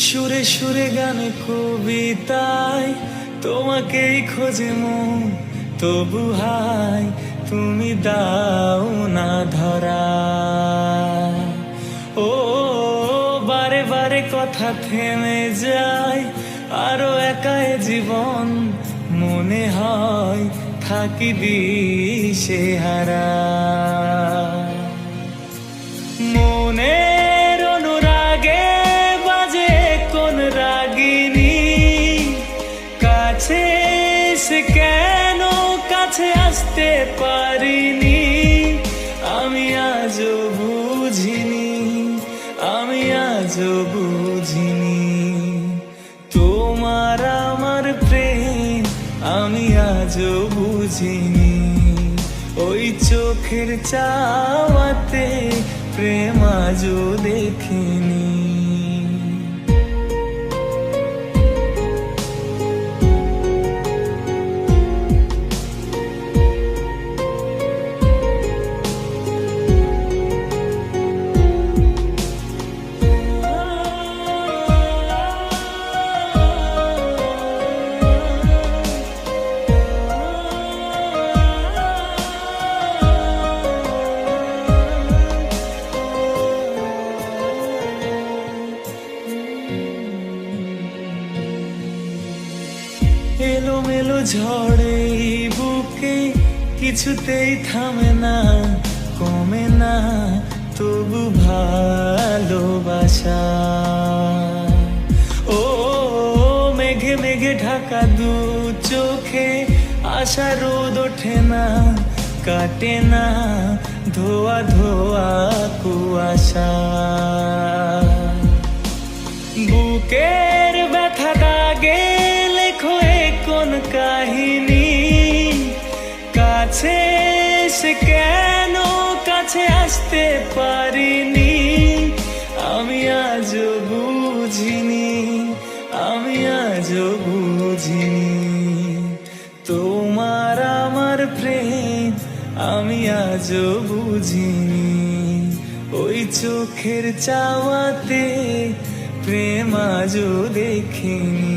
সুরে সুরে গানে কবিতায় তোমাকেই খোঁজে মন, তবু হাই তুমি দাও না ধরা। ও বারে বারে কথা থেমে যায়, আরো একাই জীবন মনে হয় থাকি দিশে হারা। মনের অনুরাগে বাজে কোন রাগিনী, কাছে সে কেন কাছে আসতে পারিনি। আমি আজও বুঝিনি, আমি আজও বুঝিনি তোমার আমার প্রেম, আমি আজও বুঝিনি। ওই চোখের চাওয়াতে প্রেম আজও দেখিনি। এলোমেলো ঝড়ে বুকে কিছুতেই থামে না, কমে না তবু ভালোবাসা। ও মেঘে মেঘে ঢাকা দু চোখে আশা রোদ ওঠে না, কাটে না ধোয়া ধোয়া কুয়াশা। বুকের ব্যথা দাগে লেখো কোন কাহিনী, কাছে সে কেন কাছে আসতে পারিনি। আমি আজও বুঝিনি, আমি আজও বুঝিনি তোমার আমার প্রেম, আমি আজও বুঝিনি। ওই চোখের চাওয়াতে প্রেম আজও দেখিনি।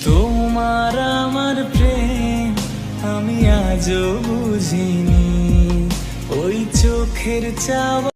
তোমার আমার প্রেম আমি আজও বুঝিনি, ওই চোখের চাওয়া।